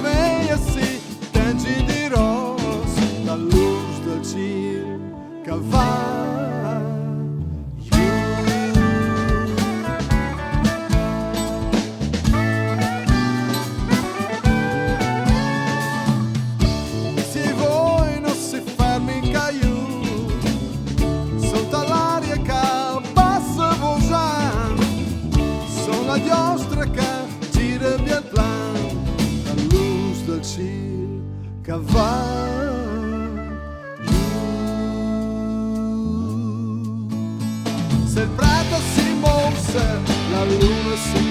veia si tengi di ros la luz del ciel che va. Se voi non si fermi in caiù sotto l'aria che passa vosant, sono la giostra che gira via il plan, la luz del ciel che va giù. Se il prato si mosse, la luna si